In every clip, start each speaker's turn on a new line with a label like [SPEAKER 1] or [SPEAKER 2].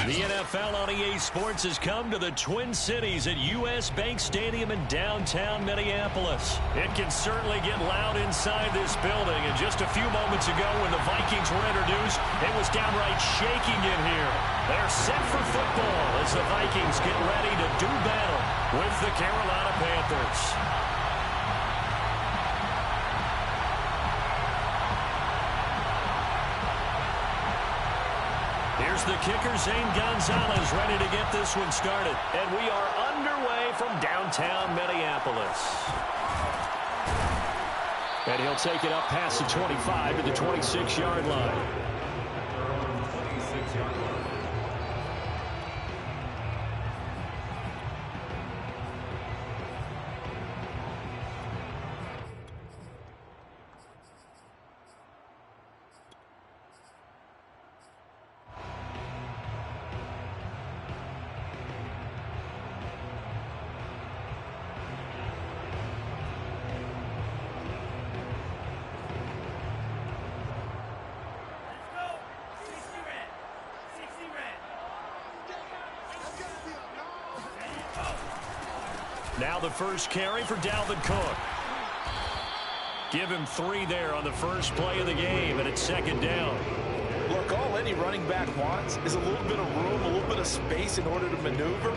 [SPEAKER 1] The NFL on EA Sports has come to the Twin Cities at U.S. Bank Stadium in downtown Minneapolis. It can certainly get loud inside this building, and just a few moments ago when the Vikings were introduced, it was downright shaking in here. They're set for football as the Vikings get ready to do battle with the Carolina Panthers. Here's the kicker, Zane Gonzalez, ready to get this one started. And we are underway from downtown Minneapolis. And he'll take it up past the 25 to the 26-yard line. Now the first carry for Dalvin Cook. Give him 3 there on the first play of the game, and it's second down.
[SPEAKER 2] Look, all any running back wants is a little bit of room, a little bit of space in order to maneuver.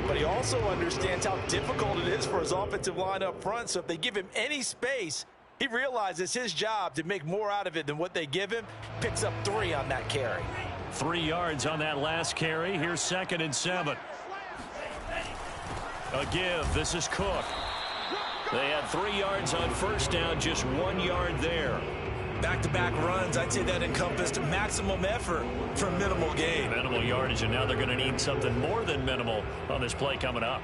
[SPEAKER 2] But he also understands how difficult it is for his offensive line up front. So if they give him any space, he realizes his job to make more out of it than what they give him. Picks up 3 on that carry.
[SPEAKER 1] 3 yards on that last carry. Here's 2nd and 7. A give. This is Cook. They had 3 yards on first down, just 1 yard there.
[SPEAKER 2] Back-to-back runs, I'd say that encompassed maximum effort for minimal gain.
[SPEAKER 1] Minimal yardage, and now they're going to need something more than minimal on this play coming up.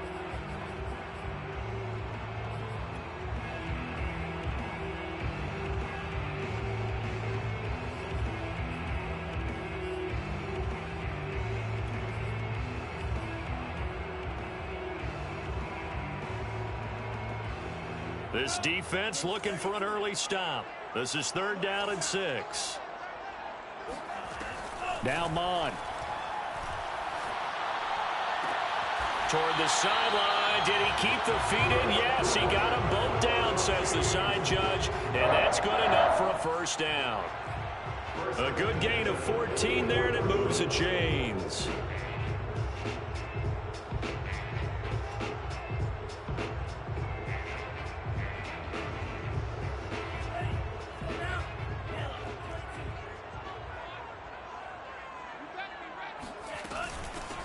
[SPEAKER 1] This defense looking for an early stop. This is 3rd down and 6. Now Mon. Toward the sideline. Did he keep the feet in? Yes, he got them both down, says the side judge. And that's good enough for a first down. A good gain of 14 there, and it moves the chains.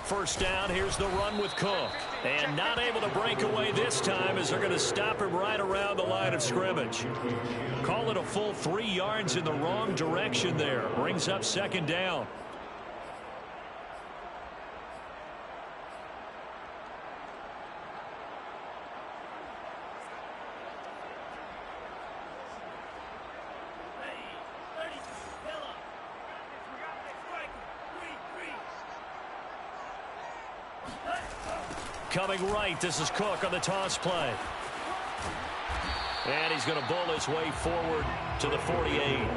[SPEAKER 1] First down, here's the run with Cook. And not able to break away this time as they're going to stop him right around the line of scrimmage. Call it a full 3 yards in the wrong direction there. Brings up 2nd down. Coming right, this is Cook on the toss play. And he's going to bull his way forward to the 48.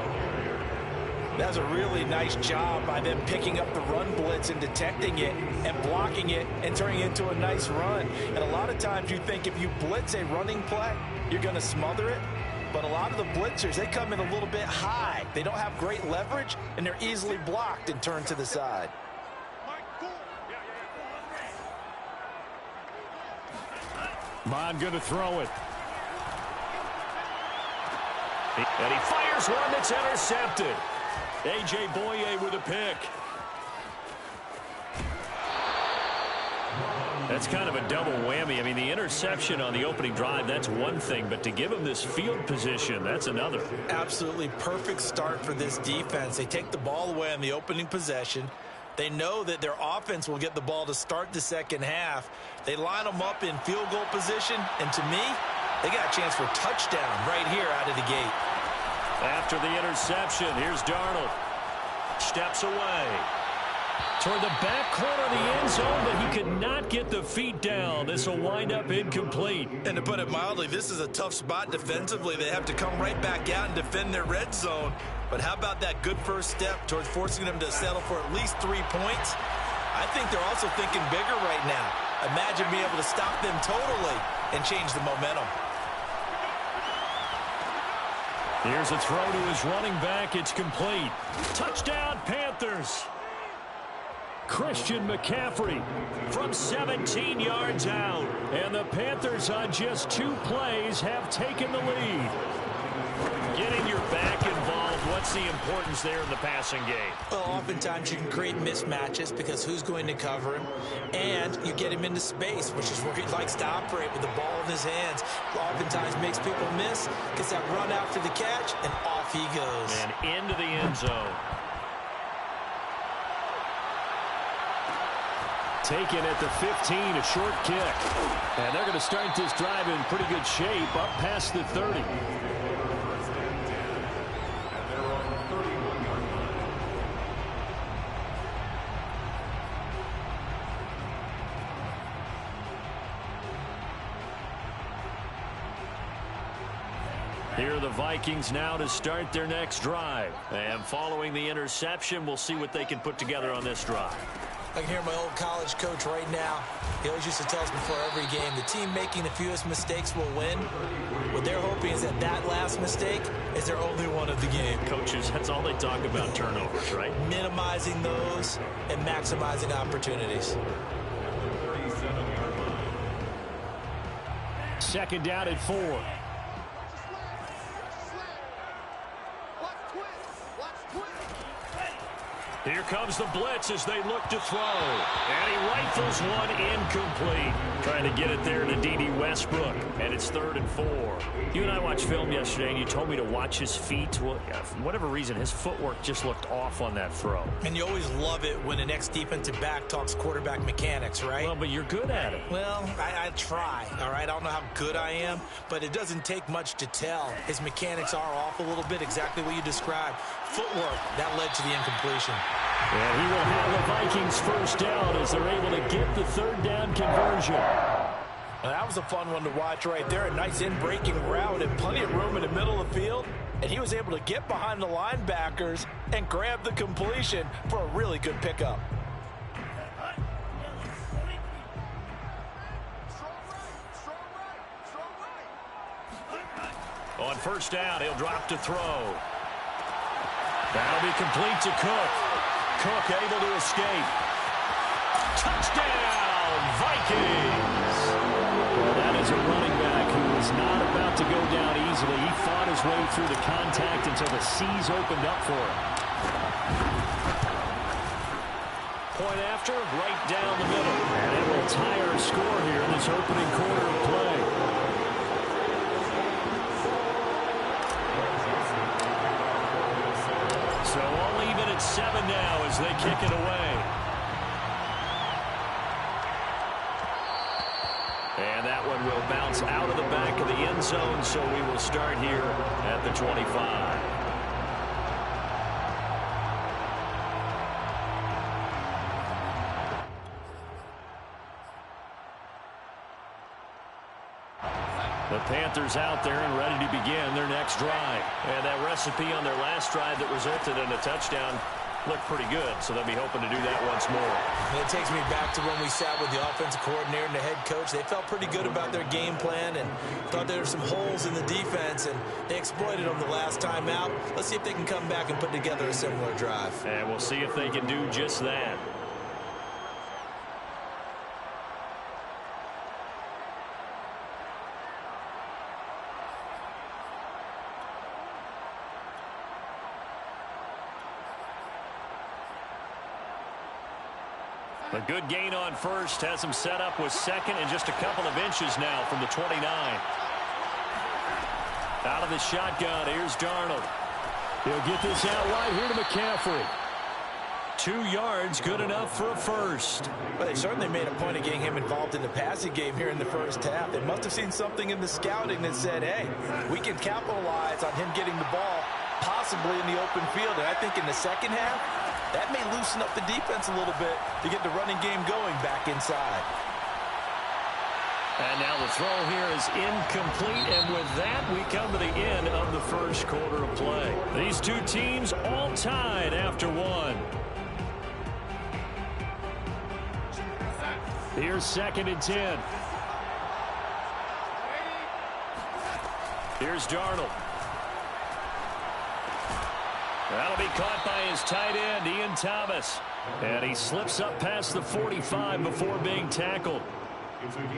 [SPEAKER 2] That's a really nice job by them picking up the run blitz and detecting it and blocking it and turning it into a nice run. And a lot of times you think if you blitz a running play, you're going to smother it. But a lot of the blitzers, they come in a little bit high. They don't have great leverage, and they're easily blocked and turned to the side.
[SPEAKER 1] Mon going to throw it. And he fires one that's intercepted. A.J. Boye with a pick. That's kind of a double whammy. I mean, the interception on the opening drive, that's one thing. But to give him this field position, that's another.
[SPEAKER 2] Absolutely perfect start for this defense. They take the ball away on the opening possession. They know that their offense will get the ball to start the second half. They line them up in field goal position, and to me, they got a chance for a touchdown right here out of the gate.
[SPEAKER 1] After the interception, here's Darnold. Steps away. Toward the back corner of the end zone, but he could not get the feet down. This will wind up incomplete.
[SPEAKER 2] And to put it mildly, this is a tough spot defensively. They have to come right back out and defend their red zone. But how about that good first step towards forcing them to settle for at least 3 points? I think they're also thinking bigger right now. Imagine being able to stop them totally and change the momentum.
[SPEAKER 1] Here's a throw to his running back. It's complete. Touchdown, Panthers. Christian McCaffrey from 17 yards out. And the Panthers on just 2 plays have taken the lead. Getting your back involved, what's the importance there in the passing game?
[SPEAKER 2] Well, oftentimes you can create mismatches because who's going to cover him, and you get him into space, which is where he likes to operate with the ball in his hands. Oftentimes makes people miss, gets that run after the catch, and off he goes.
[SPEAKER 1] And into the end zone. Taken at the 15, a short kick. And they're going to start this drive in pretty good shape, up past the 30. Here are the Vikings now to start their next drive. And following the interception, we'll see what they can put together on this drive.
[SPEAKER 2] I can hear my old college coach right now. He always used to tell us before every game, the team making the fewest mistakes will win. What they're hoping is that that last mistake is their only one of the game.
[SPEAKER 1] Coaches, that's all they talk about, turnovers, right?
[SPEAKER 2] Minimizing those and maximizing opportunities.
[SPEAKER 1] Second down at 4. Here comes the blitz as they look to throw. And he rifles one incomplete. Trying to get it there to D.D. Westbrook. And it's 3rd and 4. You and I watched film yesterday, and you told me to watch his feet. Well, for whatever reason, his footwork just looked off on that throw.
[SPEAKER 2] And you always love it when an ex-defensive back talks quarterback mechanics, right?
[SPEAKER 1] Well, but you're good at it.
[SPEAKER 2] Well, I try, all right? I don't know how good I am, but it doesn't take much to tell. His mechanics are off a little bit, exactly what you described. Footwork, that led to the incompletion.
[SPEAKER 1] And he will have the Vikings first down as they're able to get the 3rd down conversion.
[SPEAKER 2] Well, that was a fun one to watch right there. A nice in-breaking route and plenty of room in the middle of the field. And he was able to get behind the linebackers and grab the completion for a really good pickup.
[SPEAKER 1] On first down, he'll drop to throw. That'll be complete to Cook. Cook able to escape. Touchdown, Vikings! Well, that is a running back who is not about to go down easily. He fought his way through the contact until the seas opened up for him. Point after, right down the middle. And it will tie our score here in this opening quarter of play. So all even at 7 now as they kick it away. And that one will bounce out of the back of the end zone, so we will start here at the 25. The Panthers out there and ready to begin their next drive. And that recipe on their last drive that resulted in a touchdown looked pretty good, so they'll be hoping to do that once more.
[SPEAKER 2] And it takes me back to when we sat with the offensive coordinator and the head coach. They felt pretty good about their game plan and thought there were some holes in the defense, and they exploited them the last time out. Let's see if they can come back and put together a similar drive.
[SPEAKER 1] And we'll see if they can do just that. A good gain on first has him set up with second and just a couple of inches now from the 29. Out of the shotgun, here's Darnold. He'll get this out wide here to McCaffrey. 2 yards, good enough for a first.
[SPEAKER 2] Well, they certainly made a point of getting him involved in the passing game here in the first half. They must have seen something in the scouting that said, hey, we can capitalize on him getting the ball possibly in the open field. And I think in the second half, that may loosen up the defense a little bit to get the running game going back inside.
[SPEAKER 1] And now the throw here is incomplete, and with that, we come to the end of the first quarter of play. These two teams all tied after one. Here's 2nd and 10. Here's Darnold. That'll be caught by his tight end, Ian Thomas. And he slips up past the 45 before being tackled.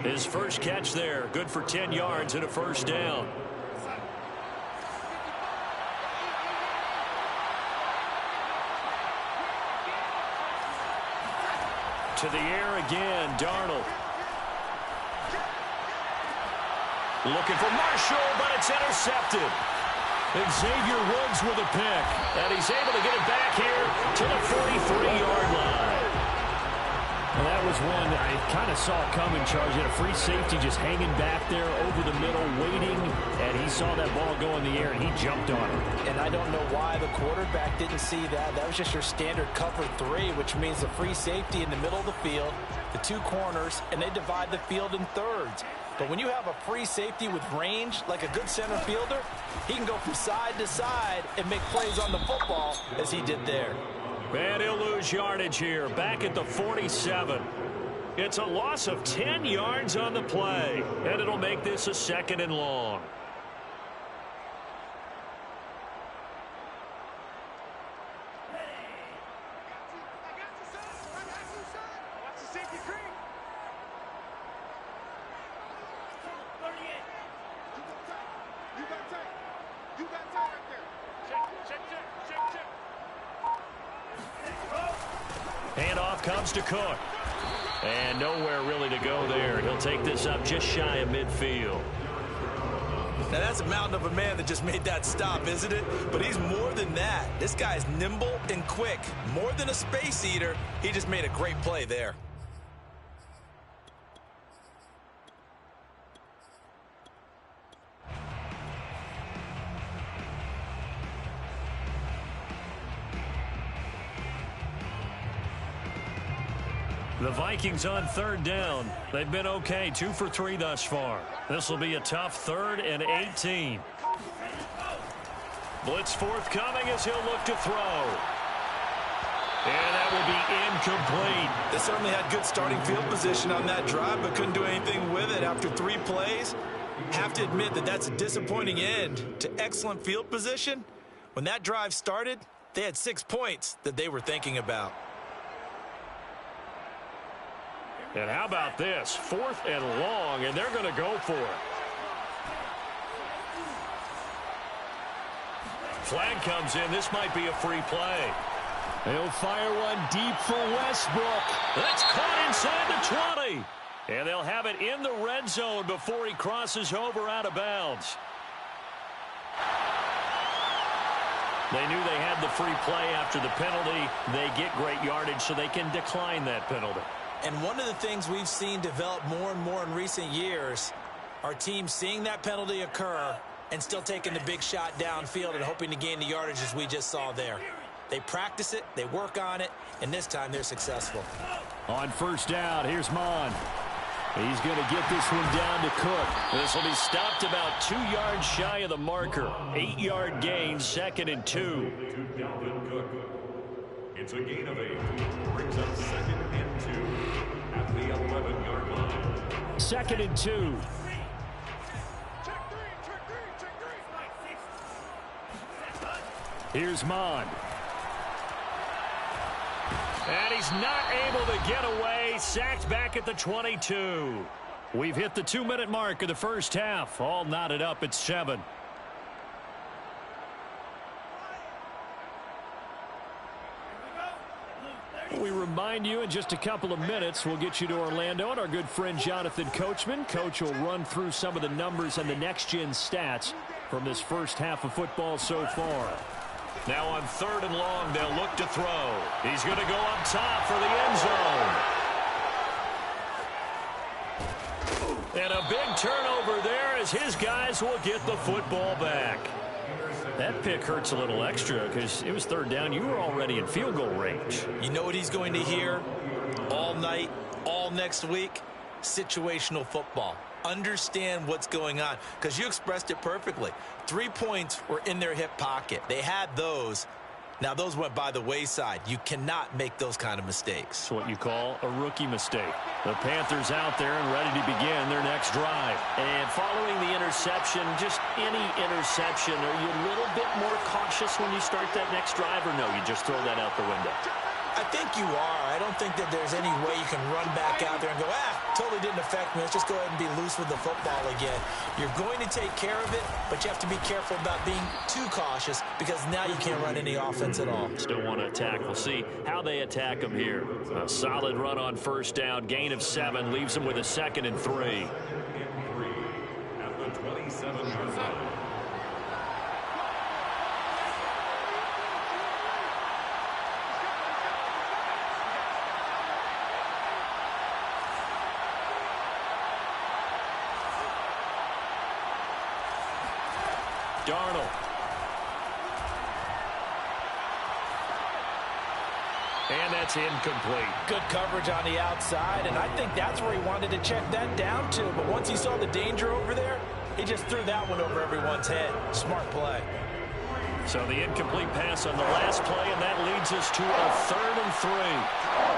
[SPEAKER 1] His first catch there, good for 10 yards and a first down. To the air again, Darnold. Looking for Marshall, but it's intercepted. Xavier Woods with a pick, and he's able to get it back here to the 43-yard line. Well, that was one I kind of saw coming, Charles. He had a free safety just hanging back there over the middle, waiting, and he saw that ball go in the air, and he jumped on it.
[SPEAKER 2] And I don't know why the quarterback didn't see that. That was just your standard cover 3, which means the free safety in the middle of the field, the 2 corners, and they divide the field in thirds. But when you have a free safety with range, like a good center fielder, he can go from side to side and make plays on the football as he did there.
[SPEAKER 1] And he'll lose yardage here, back at the 47. It's a loss of 10 yards on the play, and it'll make this a 2nd and long. Handoff comes to Cook. And nowhere really to go there. He'll take this up just shy of midfield.
[SPEAKER 2] Now that's a mountain of a man that just made that stop, isn't it? But he's more than that. This guy's nimble and quick. More than a space eater. He just made a great play there.
[SPEAKER 1] The Vikings on 3rd down. They've been okay, 2 for 3 thus far. This will be a tough 3rd and 18. Blitz forthcoming as he'll look to throw. And that will be incomplete.
[SPEAKER 2] They certainly had good starting field position on that drive, but couldn't do anything with it after 3 plays. Have to admit that that's a disappointing end to excellent field position. When that drive started, they had 6 points that they were thinking about.
[SPEAKER 1] And how about this? 4th and long, and they're going to go for it. Flag comes in. This might be a free play. They'll fire one deep for Westbrook. That's caught inside the 20. And they'll have it in the red zone before he crosses over out of bounds. They knew they had the free play after the penalty. They get great yardage, so they can decline that penalty.
[SPEAKER 2] And one of the things we've seen develop more and more in recent years are teams seeing that penalty occur and still taking the big shot downfield and hoping to gain the yardage as we just saw there. They practice it, they work on it, and this time they're successful.
[SPEAKER 1] On 1st down, here's Mon. He's going to get this one down to Cook. This will be stopped about 2 yards shy of the marker. 8-yard gain, 2nd and 2.
[SPEAKER 3] It's a gain of 8. Brings up 2nd and 2 at the 11-yard line.
[SPEAKER 1] 2nd and 2. Here's Mon. And he's not able to get away. Sacked back at the 22. We've hit the 2-minute mark of the first half. All knotted up at 7. We remind you in just a couple of minutes we'll get you to Orlando and our good friend Jonathan Coachman. Coach will run through some of the numbers and the next-gen stats from this first half of football so far. Now on 3rd and long, they'll look to throw. He's going to go up top for the end zone. And a big turnover there as his guys will get the football back. That pick hurts a little extra because it was 3rd down. You were already in field goal range.
[SPEAKER 2] You know what he's going to hear all night, all next week? Situational football. Understand what's going on, because you expressed it perfectly. 3 points were in their hip pocket. They had those. Now, those went by the wayside. You cannot make those kind of mistakes.
[SPEAKER 1] It's what you call a rookie mistake. The Panthers out there and ready to begin their next drive. And following the interception, just any interception, are you a little bit more cautious when you start that next drive, or no, you just throw that out the window?
[SPEAKER 2] I think you are. I don't think that there's any way you can run back out there and go, totally didn't affect me. Let's just go ahead and be loose with the football again. You're going to take care of it, but you have to be careful about being too cautious because now you can't run any offense at all.
[SPEAKER 1] Still want to attack. We'll see how they attack them here. A solid run on first down. Gain of 7 leaves them with a 2nd and 3.
[SPEAKER 3] At the 27-yard line.
[SPEAKER 1] Darnold. And that's incomplete.
[SPEAKER 2] Good coverage on the outside, and I think that's where he wanted to check that down to. But once he saw the danger over there, he just threw that one over everyone's head. Smart play.
[SPEAKER 1] So the incomplete pass on the last play, and that leads us to a 3rd and 3.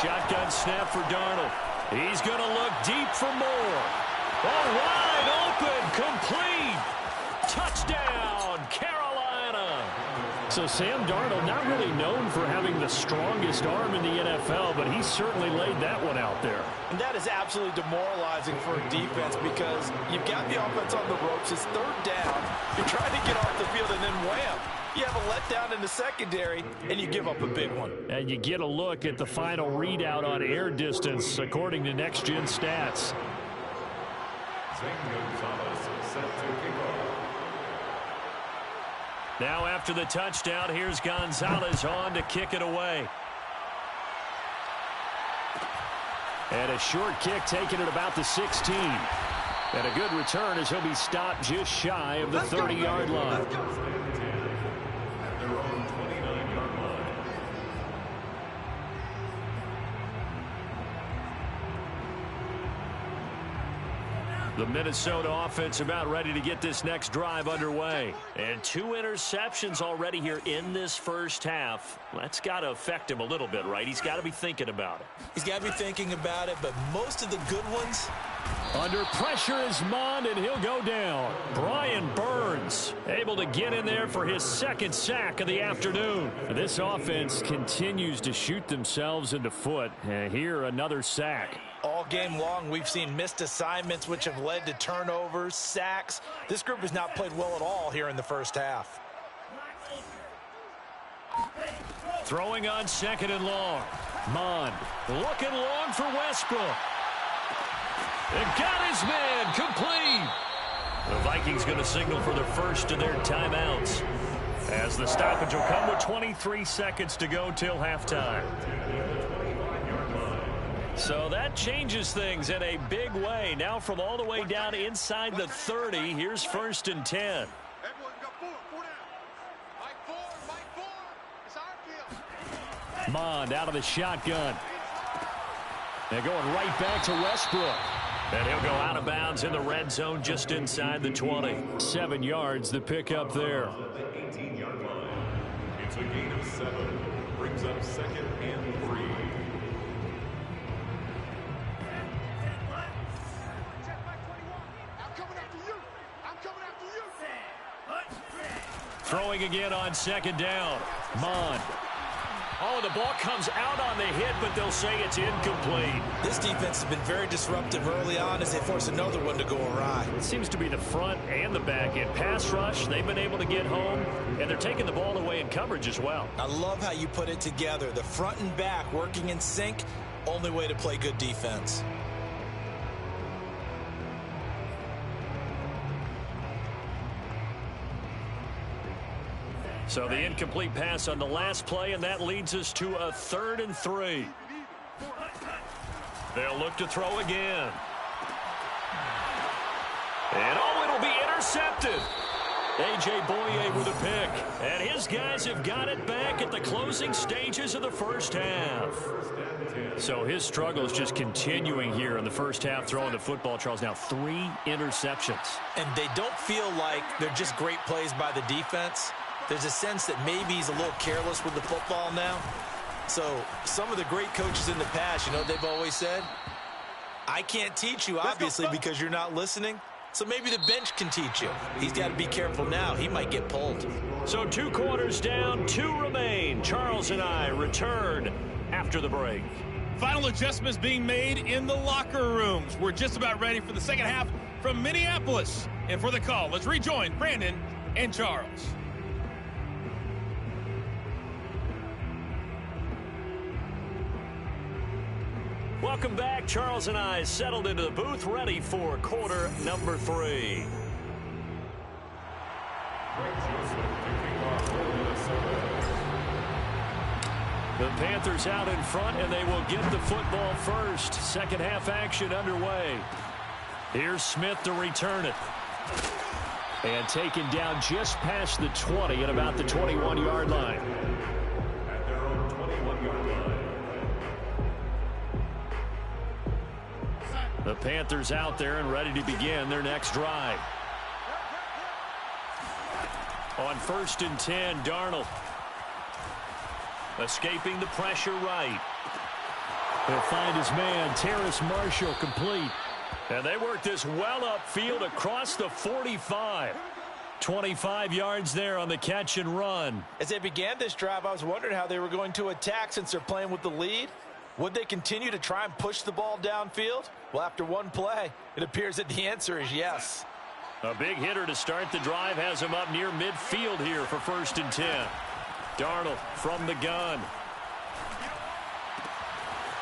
[SPEAKER 1] Shotgun snap for Darnold. He's going to look deep for more. Oh, wide open, complete. Touchdown, Carolina. So Sam Darnold, not really known for having the strongest arm in the NFL, but he certainly laid that one out there.
[SPEAKER 2] And that is absolutely demoralizing for a defense because you've got the offense on the ropes. It's 3rd down. You're trying to get off the field, and then wham. You have a letdown in the secondary, and you give up a big one.
[SPEAKER 1] And you get a look at the final readout on air distance, according to Next Gen Stats. Now after the touchdown, here's Gonzalez on to kick it away. And a short kick taken at about the 16. And a good return as he'll be stopped just shy of the 30-yard line. The Minnesota offense about ready to get this next drive underway. And 2 interceptions already here in this first half. That's got to affect him a little bit, right? He's got to be thinking about it.
[SPEAKER 2] He's got to be thinking about it, but most of the good ones.
[SPEAKER 1] Under pressure is Mond, and he'll go down. Brian Burns able to get in there for his 2nd sack of the afternoon. This offense continues to shoot themselves in the foot. And here, another sack.
[SPEAKER 2] All game long, we've seen missed assignments, which have led to turnovers, sacks. This group has not played well at all here in the first half.
[SPEAKER 1] Throwing on 2nd and long. Mond looking long for Westbrook. And got his man complete. The Vikings going to signal for the first of their timeouts, as the stoppage will come with 23 seconds to go till halftime. So that changes things in a big way. Now from all the way down inside the 30, here's 1st and 10. Mond out of the shotgun. They're going right back to Westbrook. And he'll go out of bounds in the red zone just inside the 20. 7 yards the pickup there.
[SPEAKER 3] The 18-yard line. It's a gain of 7. Brings up 2nd and 3.
[SPEAKER 1] Throwing again on 2nd down. Mond. Oh, the ball comes out on the hit, but they'll say it's incomplete.
[SPEAKER 2] This defense has been very disruptive early on as they force another one to go awry.
[SPEAKER 1] It seems to be the front and the back end. Pass rush, they've been able to get home, and they're taking the ball away in coverage as well.
[SPEAKER 2] I love how you put it together. The front and back working in sync, only way to play good defense.
[SPEAKER 1] So the incomplete pass on the last play, and that leads us to a 3rd and 3. They'll look to throw again. And oh, it'll be intercepted. A.J. Boye with a pick. And his guys have got it back at the closing stages of the first half. So his struggle is just continuing here in the first half, throwing the football. Charles, now 3 interceptions.
[SPEAKER 2] And they don't feel like they're just great plays by the defense. There's a sense that maybe he's a little careless with the football now. So some of the great coaches in the past, you know what they've always said? I can't teach you, obviously, because you're not listening. So maybe the bench can teach you. He's got to be careful now. He might get pulled.
[SPEAKER 1] So 2 quarters down, 2 remain. Charles and I return after the break.
[SPEAKER 4] Final adjustments being made in the locker rooms. We're just about ready for the second half from Minneapolis. And for the call, let's rejoin Brandon and Charles.
[SPEAKER 1] Welcome back. Charles and I settled into the booth, ready for quarter number 3. The Panthers out in front, and they will get the football first. Second half action underway. Here's Smith to return it. And taken down just past the 20 at about the 21-yard line.
[SPEAKER 3] At their own 21-yard line.
[SPEAKER 1] The Panthers out there and ready to begin their next drive. On 1st and 10, Darnold. Escaping the pressure right. He'll find his man, Terrace Marshall, complete. And they work this well upfield across the 45. 25 yards there on the catch and run.
[SPEAKER 2] As they began this drive, I was wondering how they were going to attack since they're playing with the lead. Would they continue to try and push the ball downfield? Well, after one play, it appears that the answer is yes.
[SPEAKER 1] A big hitter to start the drive has him up near midfield here for 1st and 10. Darnold from the gun.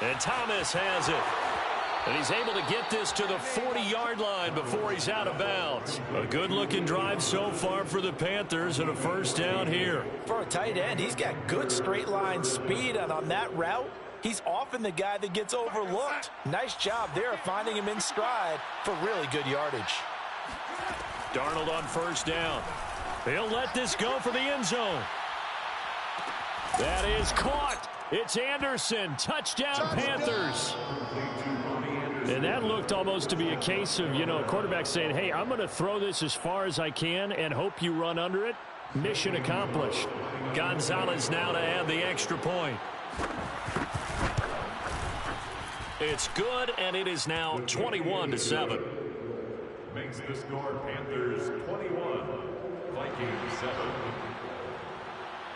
[SPEAKER 1] And Thomas has it. And he's able to get this to the 40-yard line before he's out of bounds. A good-looking drive so far for the Panthers and a first down here.
[SPEAKER 2] For a tight end, he's got good straight-line speed, and on that route, he's often the guy that gets overlooked. Nice job there finding him in stride for really good yardage.
[SPEAKER 1] Darnold on 1st down. He'll let this go for the end zone. That is caught. It's Anderson. Touchdown, Panthers. And that looked almost to be a case of, you know, a quarterback saying, hey, I'm going to throw this as far as I can and hope you run under it. Mission accomplished. Gonzalez now to add the extra point. It's good, and it is now 21-7.
[SPEAKER 3] Makes the score Panthers 21, Vikings 7.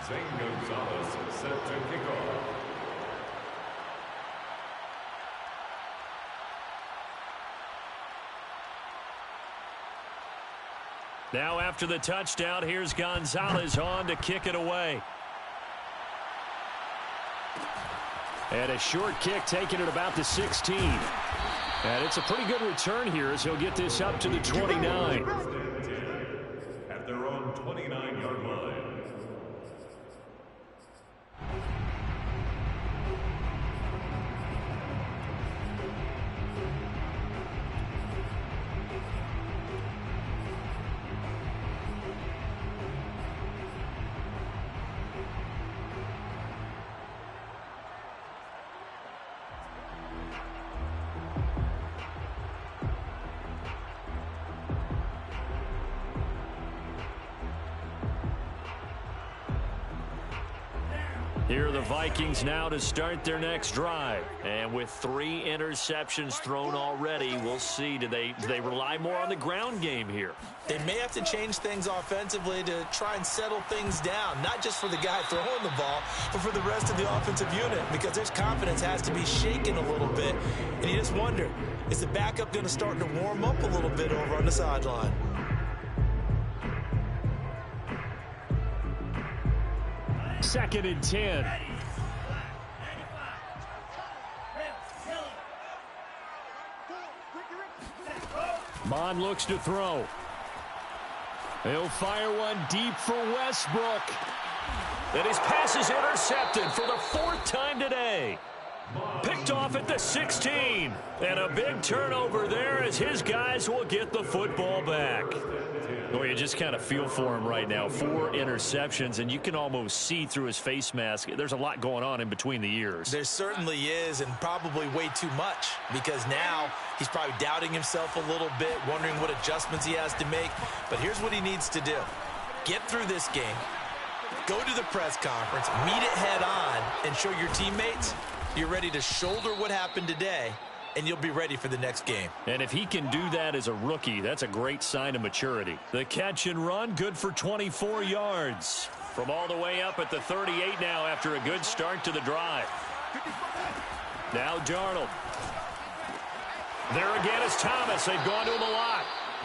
[SPEAKER 3] Zane Gonzalez set to kick off.
[SPEAKER 1] Now after the touchdown, here's Gonzalez on to kick it away. And a short kick taken at about the 16. And it's a pretty good return here as he'll get this up to the 29.
[SPEAKER 3] At their own 29-yard line.
[SPEAKER 1] Here are the Vikings now to start their next drive. And with 3 interceptions thrown already, we'll see. Do they rely more on the ground game here?
[SPEAKER 2] They may have to change things offensively to try and settle things down, not just for the guy throwing the ball, but for the rest of the offensive unit, because their confidence has to be shaken a little bit. And you just wonder, is the backup going to start to warm up a little bit over on the sideline?
[SPEAKER 1] Second and 10. Bond looks to throw. He'll fire one deep for Westbrook. And his pass is intercepted for the 4th time today. Picked off at the 16. And a big turnover there as his guys will get the football back. Well, you just kind of feel for him right now. 4 interceptions, and you can almost see through his face mask. There's a lot going on in between the ears.
[SPEAKER 2] There certainly is, and probably way too much, because now he's probably doubting himself a little bit, wondering what adjustments he has to make. But here's what he needs to do. Get through this game, go to the press conference, meet it head on, and show your teammates you're ready to shoulder what happened today, and you'll be ready for the next game.
[SPEAKER 1] And if he can do that as a rookie, that's a great sign of maturity. The catch and run, good for 24 yards. From all the way up at the 38 now after a good start to the drive. Now Darnold. There again is Thomas. They've gone to him a lot.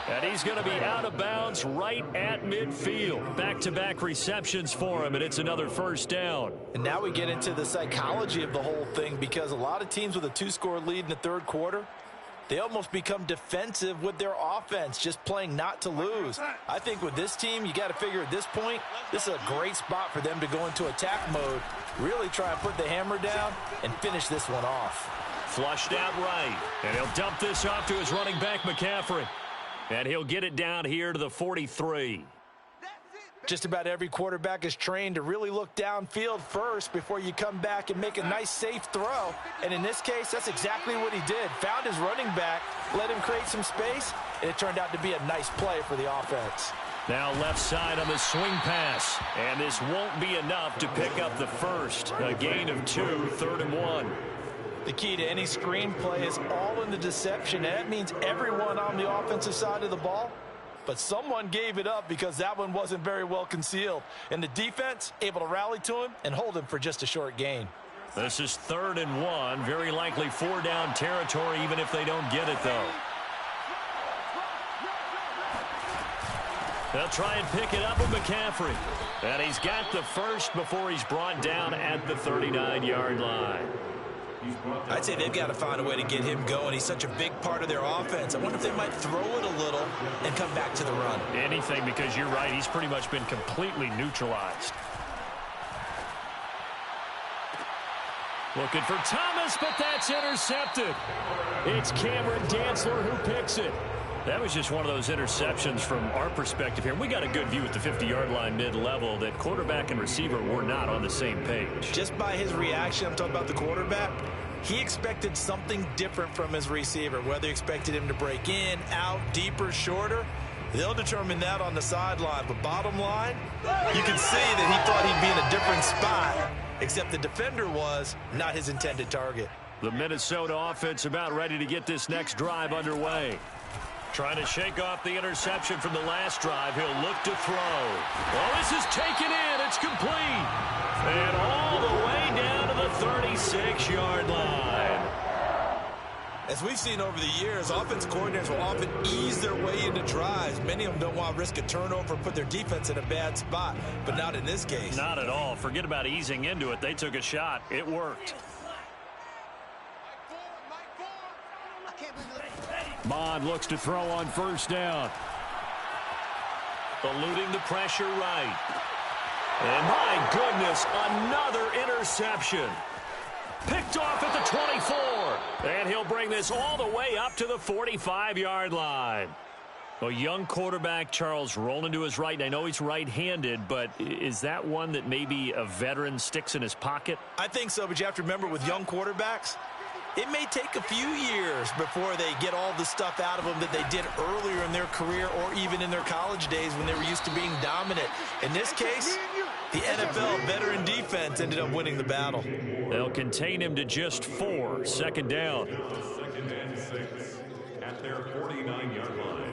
[SPEAKER 1] And he's going to be out of bounds right at midfield. Back-to-back receptions for him, and it's another first down.
[SPEAKER 2] And now we get into the psychology of the whole thing, because a lot of teams with a 2-score lead in the third quarter, they almost become defensive with their offense, just playing not to lose. I think with this team, you got to figure at this point, this is a great spot for them to go into attack mode, really try and put the hammer down and finish this one off.
[SPEAKER 1] Flushed out right, and he'll dump this off to his running back, McCaffrey. And he'll get it down here to the 43.
[SPEAKER 2] Just about every quarterback is trained to really look downfield first before you come back and make a nice, safe throw. And in this case, that's exactly what he did. Found his running back, let him create some space, and it turned out to be a nice play for the offense.
[SPEAKER 1] Now left side on the swing pass. And this won't be enough to pick up the first. A gain of 2, 3rd and 1.
[SPEAKER 2] The key to any screenplay is all in the deception, and that means everyone on the offensive side of the ball. But someone gave it up because that one wasn't very well concealed. And the defense able to rally to him and hold him for just a short gain.
[SPEAKER 1] This is 3rd and 1. Very likely 4-down territory even if they don't get it, though. They'll try and pick it up with McCaffrey. And he's got the first before he's brought down at the 39-yard line.
[SPEAKER 2] I'd say they've got to find a way to get him going. He's such a big part of their offense. I wonder if they might throw it a little and come back to the run.
[SPEAKER 1] Anything, because you're right. He's pretty much been completely neutralized. Looking for Thomas, but that's intercepted. It's Cameron Dantzler who picks it. That was just one of those interceptions from our perspective here. We got a good view at the 50-yard line mid-level that quarterback and receiver were not on the same page.
[SPEAKER 2] Just by his reaction, I'm talking about the quarterback, he expected something different from his receiver. Whether he expected him to break in, out, deeper, shorter, they'll determine that on the sideline. But bottom line, you can see that he thought he'd be in a different spot, except the defender was not his intended target.
[SPEAKER 1] The Minnesota offense about ready to get this next drive underway. Trying to shake off the interception from the last drive. He'll look to throw. Oh, this is taken in. It's complete. And all the way down to the 36-yard line.
[SPEAKER 2] As we've seen over the years, offense coordinators will often ease their way into drives. Many of them don't want to risk a turnover and put their defense in a bad spot, but not in this case.
[SPEAKER 1] Not at all. Forget about easing into it. They took a shot. It worked. Bond looks to throw on first down. Eluding the pressure right. And my goodness, another interception. Picked off at the 24. And he'll bring this all the way up to the 45-yard line. A young quarterback, Charles, rolling to his right. I know he's right-handed, but is that one that maybe a veteran sticks in his pocket?
[SPEAKER 2] I think so, but you have to remember with young quarterbacks, it may take a few years before they get all the stuff out of them that they did earlier in their career or even in their college days when they were used to being dominant. In this case, the NFL veteran defense ended up winning the battle.
[SPEAKER 1] They'll contain him to just 4. 2nd down.
[SPEAKER 3] 2nd and 6 at their 49-yard line.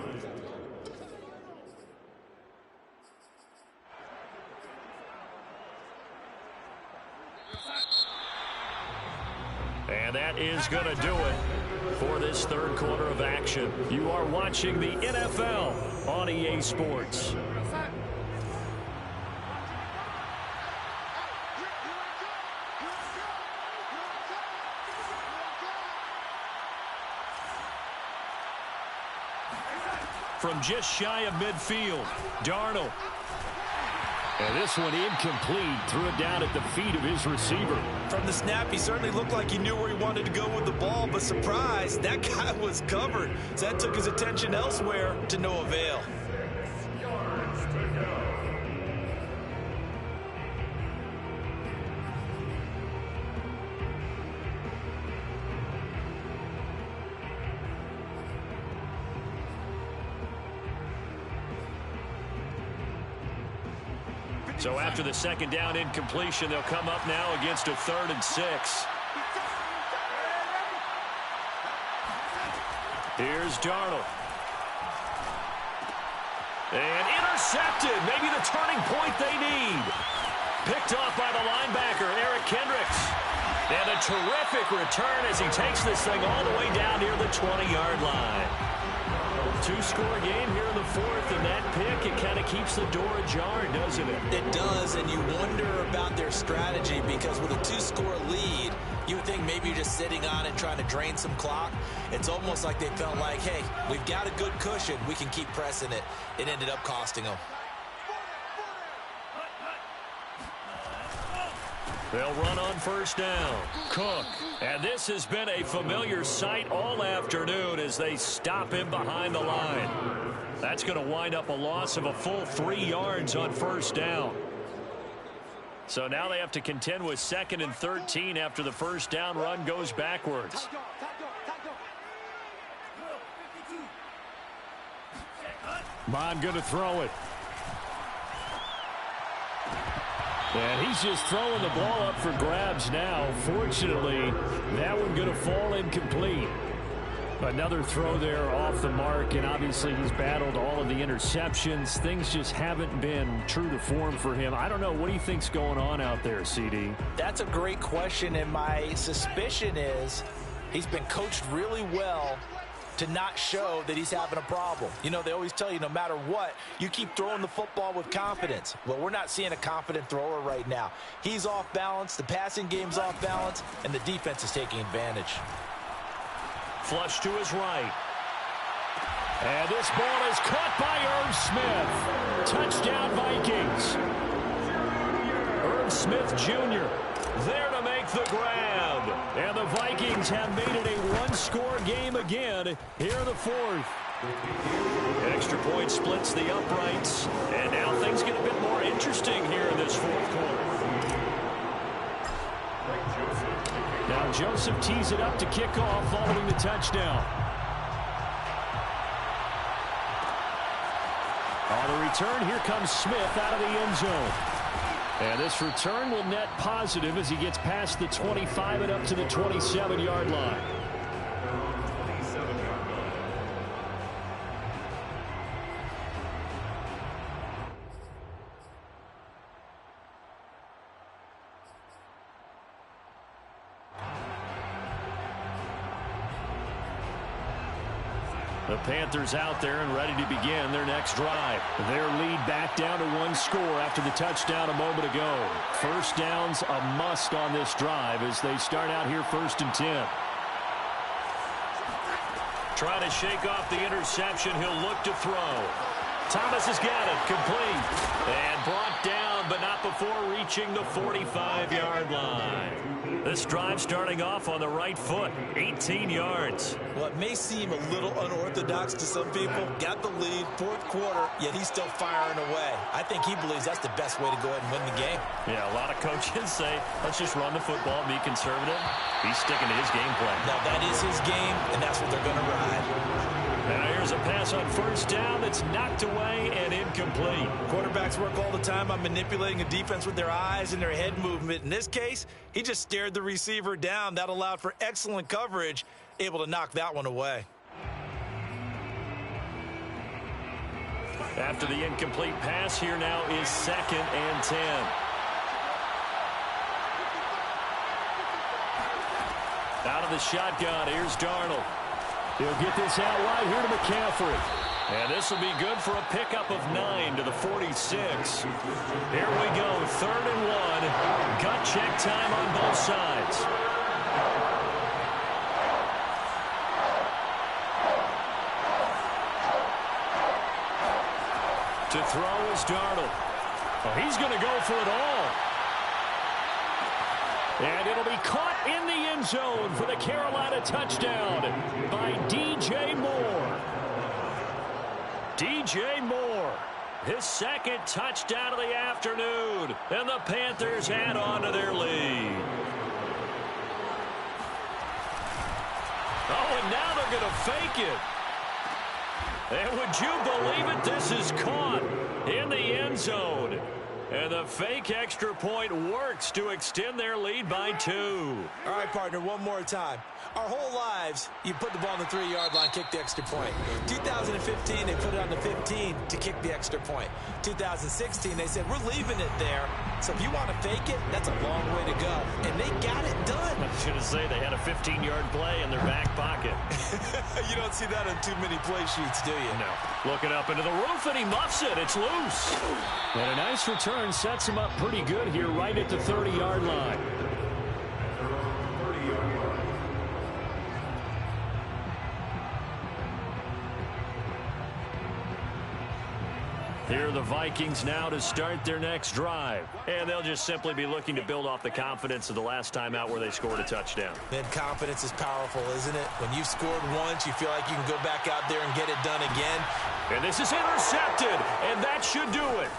[SPEAKER 1] And that is going to do it for this third quarter of action. You are watching the NFL on EA Sports. From just shy of midfield, Darnold. And this one incomplete. Threw it down at the feet of his receiver.
[SPEAKER 2] From the snap, he certainly looked like he knew where he wanted to go with the ball, but surprise, that guy was covered. So that took his attention elsewhere to no avail.
[SPEAKER 1] So after the second down incompletion, they'll come up now against a 3rd and 6. Here's Darnold. And intercepted. Maybe the turning point they need. Picked off by the linebacker, Eric Kendricks. And a terrific return as he takes this thing all the way down near the 20-yard line. 2-score game here in the 4th, and that pick, it kind of keeps the door ajar, doesn't it?
[SPEAKER 2] It does, and you wonder about their strategy because with a 2-score lead, you would think maybe you're just sitting on it trying to drain some clock. It's almost like they felt like, hey, we've got a good cushion. We can keep pressing it. It ended up costing them.
[SPEAKER 1] They'll run on 1st down. Cook. And this has been a familiar sight all afternoon as they stop him behind the line. That's going to wind up a loss of a full 3 yards on 1st down. So now they have to contend with 2nd and 13 after the 1st down run goes backwards. Bond going to throw it. And he's just throwing the ball up for grabs now. Fortunately, that one going to fall incomplete. Another throw there off the mark, and obviously he's battled all of the interceptions. Things just haven't been true to form for him. I don't know. What do you think's going on out there, CD?
[SPEAKER 2] That's a great question, and my suspicion is he's been coached really well to not show that he's having a problem. You know, they always tell you no matter what, you keep throwing the football with confidence. Well, we're not seeing a confident thrower right now. He's off balance, the passing game's off balance, and the defense is taking advantage.
[SPEAKER 1] Flush to his right. And this ball is caught by Irv Smith. Touchdown Vikings. Irv Smith Jr. there to make the grab. And the Vikings have made it a 1-score game again here in the 4th. Extra point splits the uprights. And now things get a bit more interesting here in this 4th quarter. Now Joseph tees it up to kick off following the touchdown. On the return, here comes Smith out of the end zone. And this return will net positive as he gets past the 25 and up to the 27-yard line. The Panthers out there and ready to begin their next drive. Their lead back down to 1 score after the touchdown a moment ago. 1st down's a must on this drive as they start out here 1st and 10. Trying to shake off the interception. He'll look to throw. Thomas has got it. Complete. And brought down, but not before reaching the 45-yard line. This drive starting off on the right foot. 18 yards.
[SPEAKER 2] Well, it may seem a little unorthodox to some people. Got the lead, 4th quarter, yet he's still firing away. I think he believes that's the best way to go ahead and win the game.
[SPEAKER 1] Yeah, a lot of coaches say, let's just run the football, be conservative. He's sticking to his game plan.
[SPEAKER 2] Now, that is his game, and that's what they're going to ride.
[SPEAKER 1] Now here's a pass on 1st down that's knocked away and incomplete.
[SPEAKER 2] Quarterbacks work all the time on manipulating a defense with their eyes and their head movement. In this case, he just stared the receiver down. That allowed for excellent coverage, able to knock that one away.
[SPEAKER 1] After the incomplete pass, here now is 2nd and 10. Out of the shotgun, here's Darnold. He'll get this out wide here to McCaffrey. And this will be good for a pickup of 9 to the 46. Here we go, 3rd and 1. Gut check time on both sides. To throw is Darnold. Oh, he's going to go for it all. And it'll be caught in the end zone for the Carolina touchdown by DJ Moore. DJ Moore, his second touchdown of the afternoon, and the Panthers add on to their lead. Oh, and now they're going to fake it. And would you believe it? This is caught in the end zone. And the fake extra point works to extend their lead by 2.
[SPEAKER 2] All right, partner, one more time. Our whole lives, you put the ball on the 3-yard line, kick the extra point. 2015, they put it on the 15 to kick the extra point. 2016, they said, we're leaving it there. So if you want to fake it, that's a long way to go. And they got it done.
[SPEAKER 1] I was going to say they had a 15-yard play in their back pocket.
[SPEAKER 2] You don't see that on too many play sheets, do you?
[SPEAKER 1] No. Looking up into the roof, and he muffs it. It's loose. And a nice return sets him up pretty good here right at the 30-yard line. Here are the Vikings now to start their next drive. And they'll just simply be looking to build off the confidence of the last time out where they scored a touchdown.
[SPEAKER 2] Man, confidence is powerful, isn't it? When you've scored once, you feel like you can go back out there and get it done again.
[SPEAKER 1] And this is intercepted, and that should do it.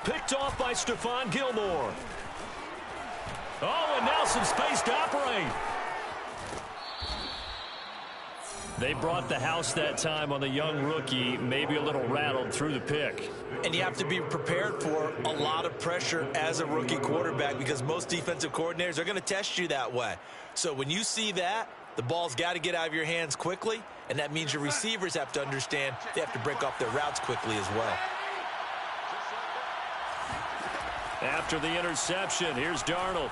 [SPEAKER 1] Picked off by Stephon Gilmore. Oh, and now some space to operate. They brought the house that time on the young rookie, maybe a little rattled through the pick.
[SPEAKER 2] And you have to be prepared for a lot of pressure as a rookie quarterback because most defensive coordinators are going to test you that way. So when you see that, the ball's got to get out of your hands quickly, and that means your receivers have to understand they have to break off their routes quickly as well.
[SPEAKER 1] After the interception, here's Darnold.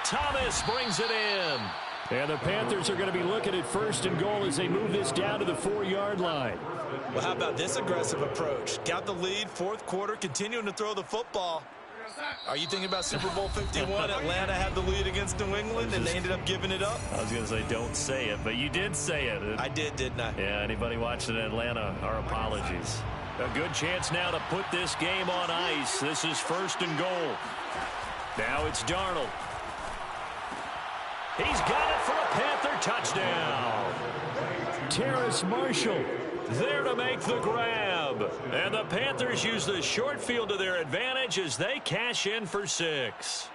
[SPEAKER 1] Thomas brings it in. And the Panthers are going to be looking at 1st and goal as they move this down to the 4-yard line.
[SPEAKER 2] Well, how about this aggressive approach? Got the lead, 4th quarter, continuing to throw the football. Are you thinking about Super Bowl 51? Atlanta had the lead against New England, and they ended up giving it up?
[SPEAKER 1] I was going to say don't say it, but you did say it.
[SPEAKER 2] I did, didn't I?
[SPEAKER 1] Yeah, anybody watching Atlanta, our apologies. A good chance now to put this game on ice. This is 1st and goal. Now it's Darnold. He's got it for a Panther touchdown. Terrace Marshall there to make the grab. And the Panthers use the short field to their advantage as they cash in for 6.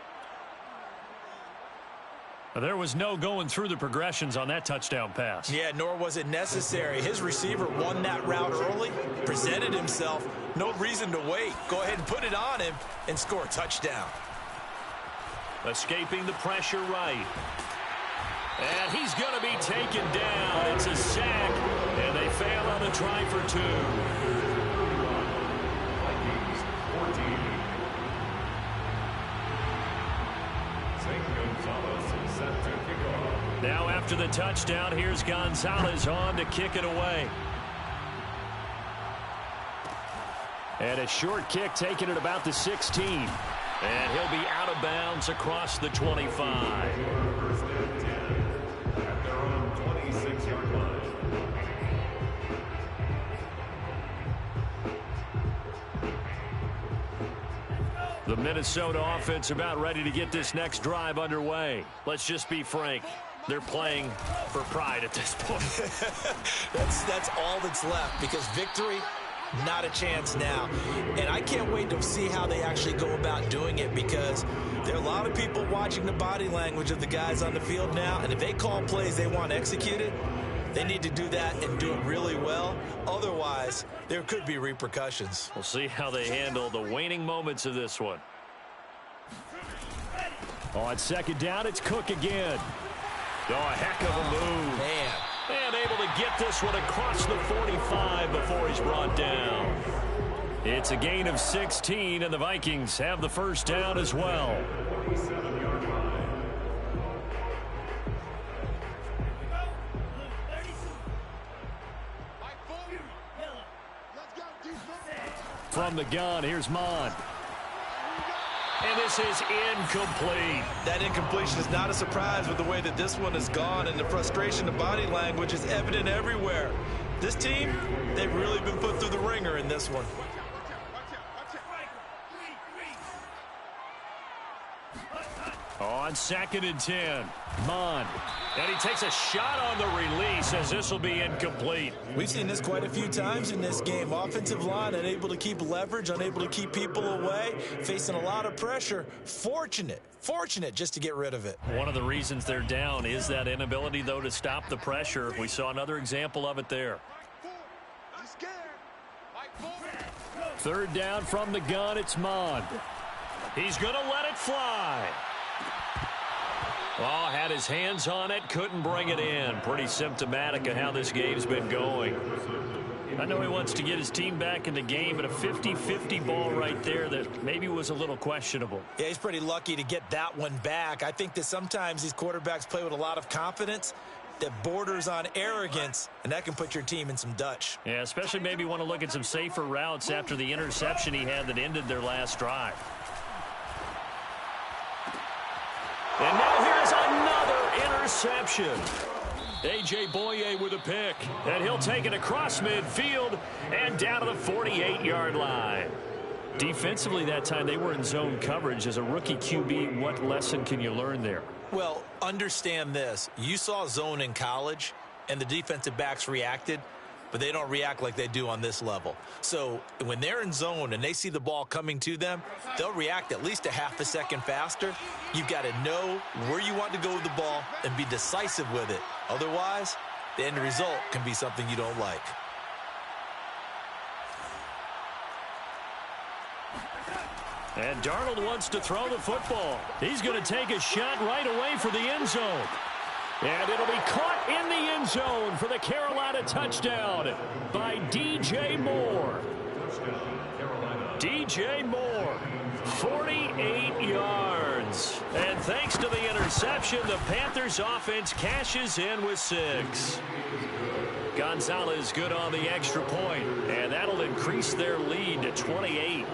[SPEAKER 1] There was no going through the progressions on that touchdown pass.
[SPEAKER 2] Yeah, nor was it necessary. His receiver won that route early, presented himself. No reason to wait. Go ahead and put it on him and score a touchdown.
[SPEAKER 1] Escaping the pressure right. And he's going to be taken down. It's a sack, and they fail on the try for 2.
[SPEAKER 3] Vikings 14. St. Gonzalez is set to kick off.
[SPEAKER 1] Now after the touchdown, here's Gonzalez on to kick it away. And a short kick taken at about the 16. And he'll be out of bounds across the 25.
[SPEAKER 3] First and 10 at their own 26-yard line.
[SPEAKER 1] The Minnesota offense about ready to get this next drive underway. Let's just be frank. They're playing for pride at this point.
[SPEAKER 2] That's all that's left because victory, not a chance now. And I can't wait to see how they actually go about doing it because there are a lot of people watching the body language of the guys on the field now. And if they call plays they want executed, they need to do that and do it really well. Otherwise, there could be repercussions.
[SPEAKER 1] We'll see how they handle the waning moments of this one. On 2nd down, it's Cook again. Oh, a heck of a move.
[SPEAKER 2] Man.
[SPEAKER 1] And able to get this one across the 45 before he's brought down. It's a gain of 16, and the Vikings have the 1st down as well.
[SPEAKER 3] 27-yard line.
[SPEAKER 1] From the gun, here's Mon. And this is incomplete.
[SPEAKER 2] That incompletion is not a surprise with the way that this one has gone, and the frustration of body language is evident everywhere. This team, they've really been put through the ringer in this one.
[SPEAKER 1] On 2nd and 10, Mond. And he takes a shot on the release as this will be incomplete.
[SPEAKER 2] We've seen this quite a few times in this game. Offensive line unable to keep leverage, unable to keep people away, facing a lot of pressure. Fortunate just to get rid of it.
[SPEAKER 1] One of the reasons they're down is that inability, though, to stop the pressure. We saw another example of it there. 3rd down from the gun, it's Mond. He's going to let it fly. Oh, had his hands on it, couldn't bring it in. Pretty symptomatic of how this game's been going. I know he wants to get his team back in the game, but a 50-50 ball right there that maybe was a little questionable.
[SPEAKER 2] Yeah, he's pretty lucky to get that one back. I think that sometimes these quarterbacks play with a lot of confidence that borders on arrogance, and that can put your team in some Dutch.
[SPEAKER 1] Yeah, especially maybe want to look at some safer routes after the interception he had that ended their last drive. And now here's another interception. A.J. Boye with a pick. And he'll take it across midfield and down to the 48-yard line. Defensively that time, they were in zone coverage. As a rookie QB, what lesson can you learn there?
[SPEAKER 2] Well, understand this. You saw zone in college, and the defensive backs reacted, but they don't react like they do on this level. So when they're in zone and they see the ball coming to them, they'll react at least a half a second faster. You've got to know where you want to go with the ball and be decisive with it. Otherwise, the end result can be something you don't like.
[SPEAKER 1] And Darnold wants to throw the football. He's going to take a shot right away for the end zone. And it'll be caught in the end zone for the Carolina touchdown by DJ Moore. DJ Moore, 48 yards. And thanks to the interception, the Panthers offense cashes in with 6. Gonzalez good on the extra point, and that'll increase their lead to 28.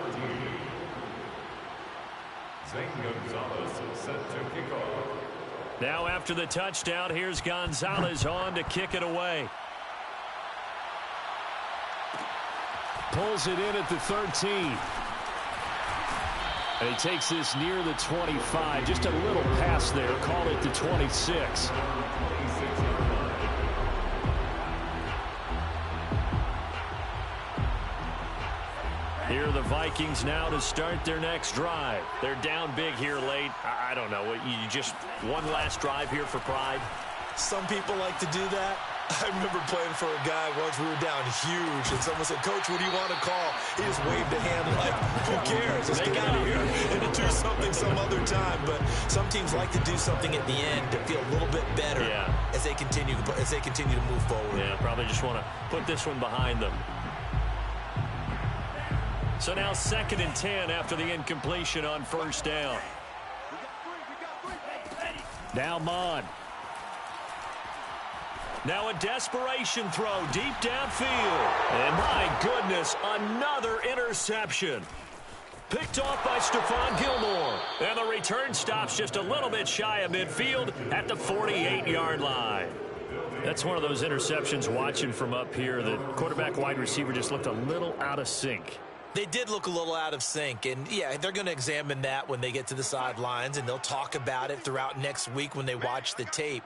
[SPEAKER 3] Zane Gonzalez set to kick off.
[SPEAKER 1] Now after the touchdown, here's Gonzalez on to kick it away. Pulls it in at the 13. And he takes this near the 25. Just a little pass there. Call it the 26. Here are the Vikings now to start their next drive. They're down big here late. I don't know. You just one last drive here for pride?
[SPEAKER 2] Some people like to do that. I remember playing for a guy once. We were down huge, and someone said, "Coach, what do you want to call?" He just waved a hand like, "Who cares? Let's get out of here and do something some other time." But some teams like to do something at the end to feel a little bit better as they continue to move forward.
[SPEAKER 1] Yeah, probably just want to put this one behind them. So now 2nd and 10 after the incompletion on 1st down. Now Mond. Now a desperation throw deep downfield. And my goodness, another interception. Picked off by Stephon Gilmore. And the return stops just a little bit shy of midfield at the 48-yard line. That's one of those interceptions watching from up here. The quarterback wide receiver just looked a little out of sync.
[SPEAKER 2] They did look a little out of sync, and yeah, they're going to examine that when they get to the sidelines, and they'll talk about it throughout next week when they watch the tape.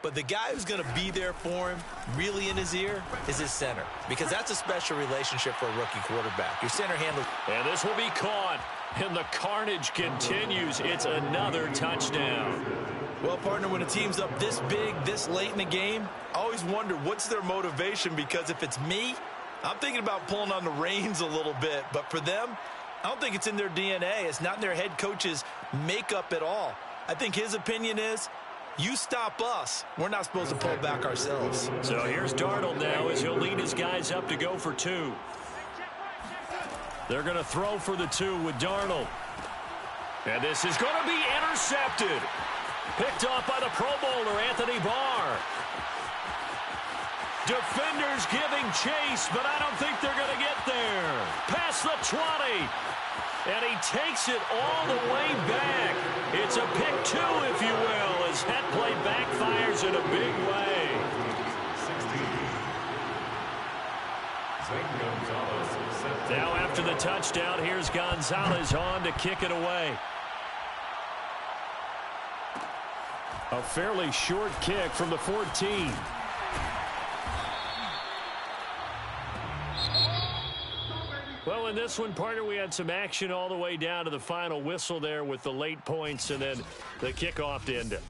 [SPEAKER 2] But the guy who's going to be there for him, really in his ear, is his center, because that's a special relationship for a rookie quarterback. Your center handle.
[SPEAKER 1] And this will be caught, and the carnage continues. It's another touchdown.
[SPEAKER 2] Well, partner, when a team's up this big, this late in the game, I always wonder what's their motivation, because if it's me, I'm thinking about pulling on the reins a little bit, but for them, I don't think it's in their DNA. It's not in their head coach's makeup at all. I think his opinion is, you stop us, we're not supposed to pull back ourselves.
[SPEAKER 1] So here's Darnold now as he'll lead his guys up to go for 2. They're going to throw for the 2 with Darnold. And this is going to be intercepted. Picked off by the Pro Bowler, Anthony Barr. Defenders giving chase, but I don't think they're going to get there. Past the 20. And he takes it all the way back. It's a pick 2, if you will, as that play backfires in a big way. Now after the touchdown, here's Gonzalez on to kick it away. A fairly short kick from the 14. Well, in this one, partner, we had some action all the way down to the final whistle there with the late points and then the kickoff to end it.